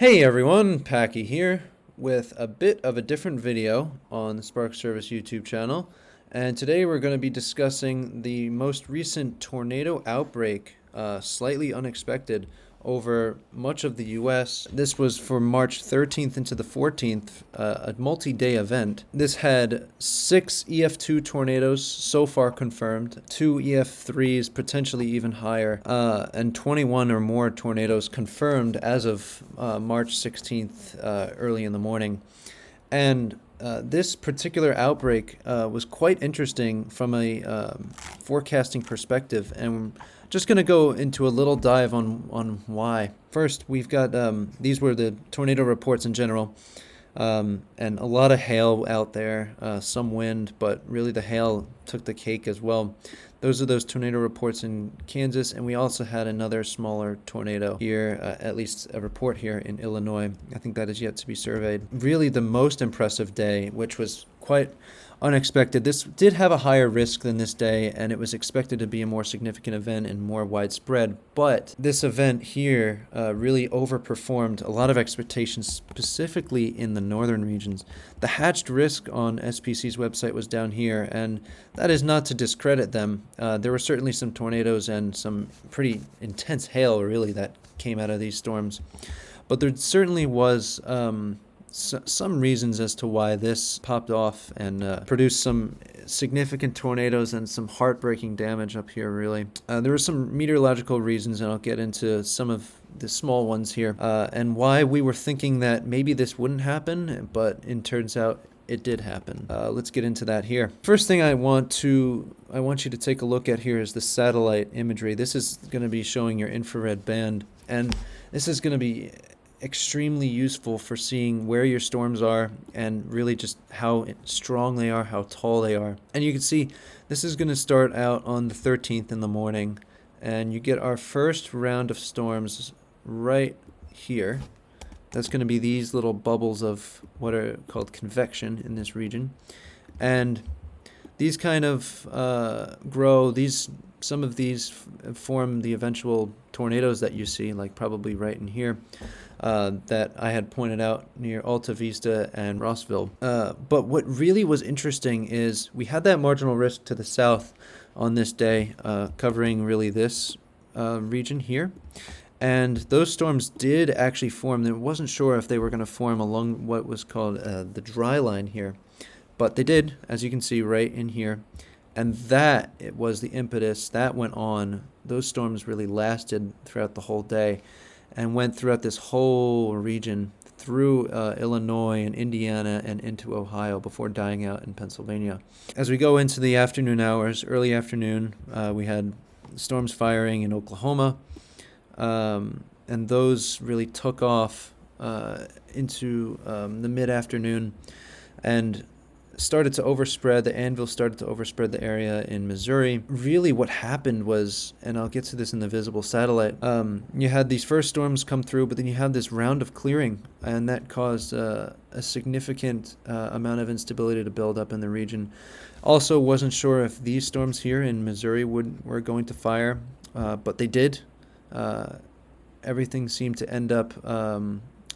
Hey everyone, Packy here with a bit of a different video on the Spark Service YouTube channel. And today we're going to be discussing the most recent tornado outbreak, slightly unexpected, over much of the US. This was for March 13th into the 14th, a multi-day event. This had 6 EF2 tornadoes so far confirmed, 2 EF3s potentially even higher, and 21 or more tornadoes confirmed as of March 16th early in the morning. And this particular outbreak was quite interesting from a forecasting perspective, and just going to go into a little dive on why. First, we've got these were the tornado reports in general, and a lot of hail out there, some wind, but really the hail took the cake as well. Those are those tornado reports in Kansas, and we also had another smaller tornado here, at least a report here in Illinois. I think that is yet to be surveyed. Really the most impressive day, which was quite unexpected. This did have a higher risk than this day, and it was expected to be a more significant event and more widespread, but this event here really overperformed a lot of expectations, specifically in the northern regions. The hatched risk on SPC's website was down here, and that is not to discredit them. There were certainly some tornadoes and some pretty intense hail, really, that came out of these storms. But there certainly was some reasons as to why this popped off and produced some significant tornadoes and some heartbreaking damage up here, really. There were some meteorological reasons, and I'll get into some of the small ones here, and why we were thinking that maybe this wouldn't happen, but it turns out it did happen. Let's get into that here. First thing I want you to take a look at here is the satellite imagery. This is going to be showing your infrared band, and this is going to be extremely useful for seeing where your storms are and really just how strong they are, how tall they are. And you can see this is going to start out on the 13th in the morning, and you get our first round of storms right here. That's going to be these little bubbles of what are called convection in this region. And these kind of grow. Some of these form the eventual tornadoes that you see, like probably right in here, that I had pointed out near Alta Vista and Rossville. But what really was interesting is we had that marginal risk to the south on this day, covering really this region here. And those storms did actually form. I wasn't sure if they were going to form along what was called the dry line here. But they did, as you can see right in here. And that it was the impetus that went on. Those storms really lasted throughout the whole day and went throughout this whole region through Illinois and Indiana and into Ohio before dying out in Pennsylvania. As we go into the afternoon hours, early afternoon, we had storms firing in Oklahoma. And those really took off into the mid-afternoon and started to overspread. The anvil started to overspread the area in Missouri. Really what happened was, and I'll get to this in the visible satellite, you had these first storms come through, but then you had this round of clearing, and that caused a significant amount of instability to build up in the region. Also wasn't sure if these storms here in Missouri were going to fire, but they did. Everything seemed to end up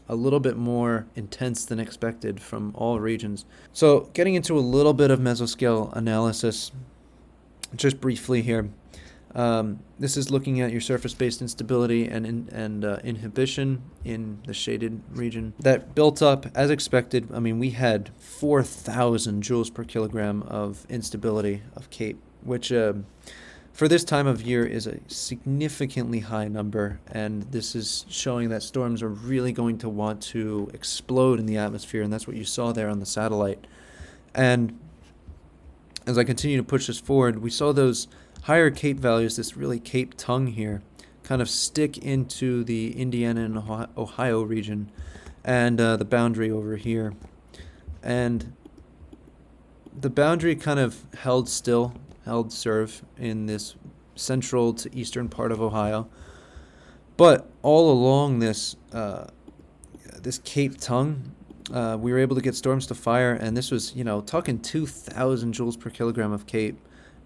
a little bit more intense than expected from all regions. So getting into a little bit of mesoscale analysis, just briefly here. This is looking at your surface-based instability and inhibition in the shaded region. That built up as expected. I mean, we had 4,000 joules per kilogram of instability of CAPE, which for this time of year is a significantly high number, and this is showing that storms are really going to want to explode in the atmosphere, and that's what you saw there on the satellite. And as I continue to push this forward, we saw those higher CAPE values, this really CAPE tongue here, kind of stick into the Indiana and Ohio region and the boundary over here. And the boundary kind of held serve in this central to eastern part of Ohio. But all along this Cape tongue, we were able to get storms to fire, and this was, talking 2,000 joules per kilogram of CAPE,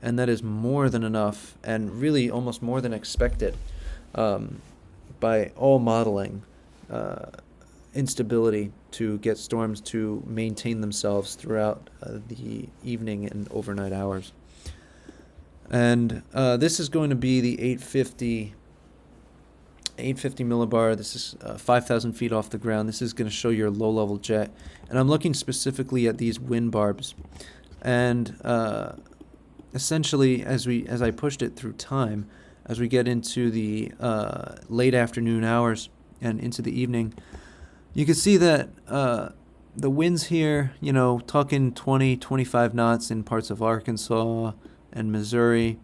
and that is more than enough, and really almost more than expected by all modeling. instability to get storms to maintain themselves throughout the evening and overnight hours. And this is going to be the 850 millibar. This is 5,000 feet off the ground. This is going to show your low-level jet. And I'm looking specifically at these wind barbs. And essentially, as I pushed it through time, as we get into the late afternoon hours and into the evening, you can see that the winds here, talking 20, 25 knots in parts of Arkansas and Missouri.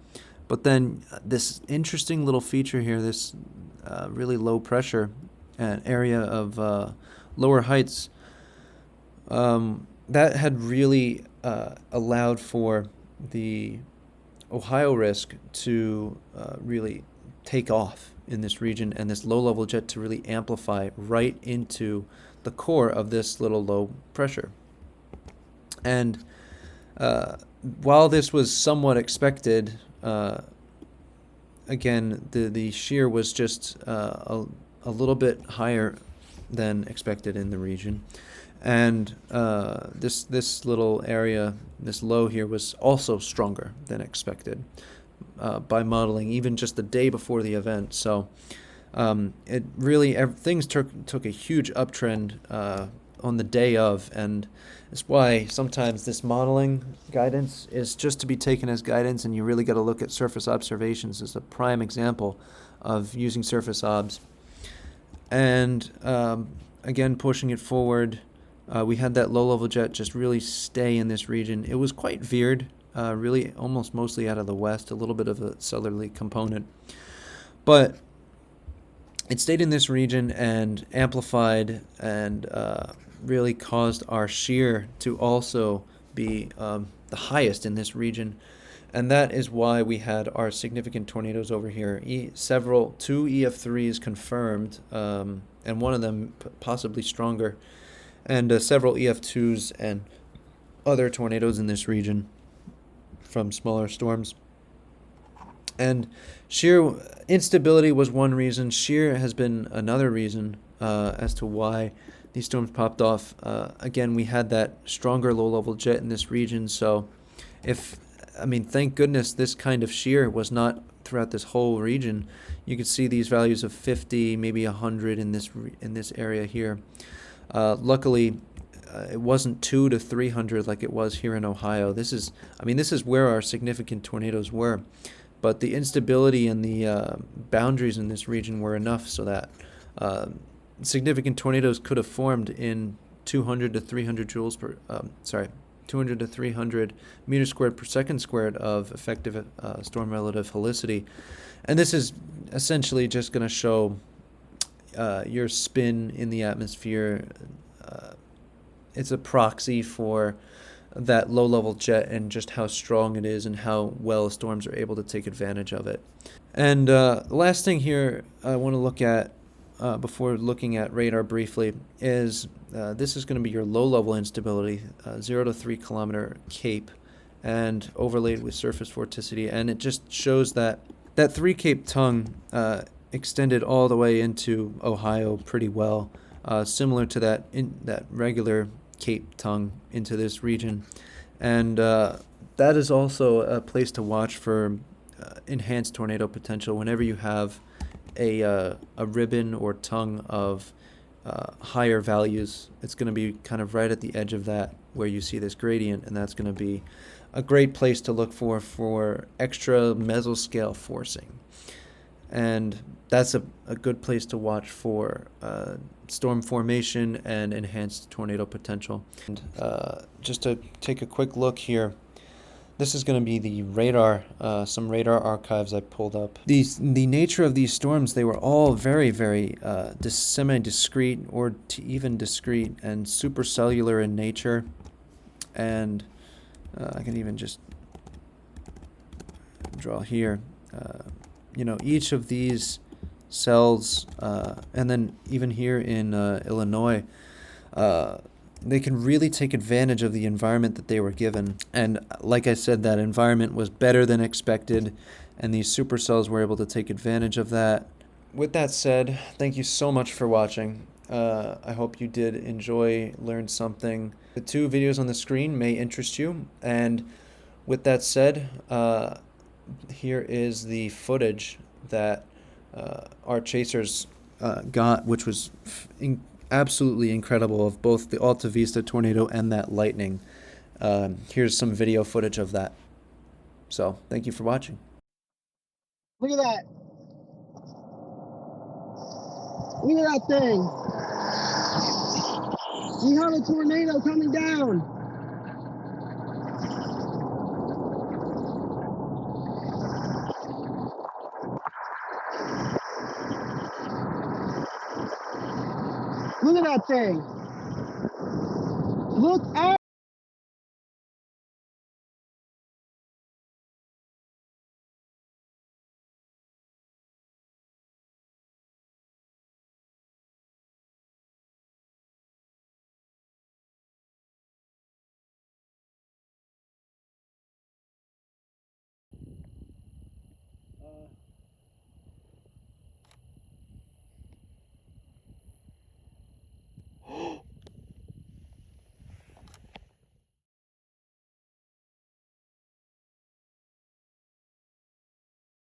But then this interesting little feature here, this really low pressure area of lower heights, that had really allowed for the Ohio risk to really take off in this region, and this low-level jet to really amplify right into the core of this little low pressure. And while this was somewhat expected, again, the shear was just a little bit higher than expected in the region. And this little area, this low here, was also stronger than expected by modeling, even just the day before the event. So it really, things took a huge uptrend on the day of, and it's why sometimes this modeling guidance is just to be taken as guidance, and you really got to look at surface observations as a prime example of using surface obs. And again, pushing it forward, we had that low-level jet just really stay in this region. It was quite veered, really almost mostly out of the west, a little bit of a southerly component. But it stayed in this region and amplified and really caused our shear to also be the highest in this region. And that is why we had our significant tornadoes over here. Two EF3s confirmed, and one of them possibly stronger, and several EF2s and other tornadoes in this region from smaller storms. And shear instability was one reason. Shear has been another reason as to why these storms popped off. Again, we had that stronger low-level jet in this region, so thank goodness this kind of shear was not throughout this whole region. You could see these values of 50, maybe 100 in this area here. Luckily, it wasn't 200 to 300 like it was here in Ohio. This is where our significant tornadoes were, but the instability and the boundaries in this region were enough so that significant tornadoes could have formed in 200 to 300 meters squared per second squared of effective storm relative helicity. And this is essentially just going to show your spin in the atmosphere. It's a proxy for that low-level jet and just how strong it is and how well storms are able to take advantage of it. And the last thing here I want to look at before looking at radar briefly is this is going to be your low-level instability, 0 to 3 kilometer cape, and overlaid with surface vorticity. And it just shows that 3 cape tongue extended all the way into Ohio pretty well, similar to that regular cape tongue into this region. And that is also a place to watch for enhanced tornado potential whenever you have a ribbon or tongue of higher values. It's going to be kind of right at the edge of that where you see this gradient, and that's going to be a great place to look for extra mesoscale forcing. And that's a good place to watch for storm formation and enhanced tornado potential. And just to take a quick look here, this is going to be the radar, some radar archives I pulled up. The nature of these storms, they were all very, very semi-discrete or even discrete and supercellular in nature. And I can even just draw here. Each of these cells, and then even here in Illinois, they can really take advantage of the environment that they were given. And like I said, that environment was better than expected, and these supercells were able to take advantage of that. With that said, thank you so much for watching. I hope you did enjoy, learn something. The two videos on the screen may interest you. And with that said, here is the footage that our chasers got, which was absolutely incredible, of both the Alta Vista tornado and that lightning. Here's some video footage of that. So, thank you for watching. Look at that. Look at that thing. We have a tornado coming down. Look at that thing. Look out.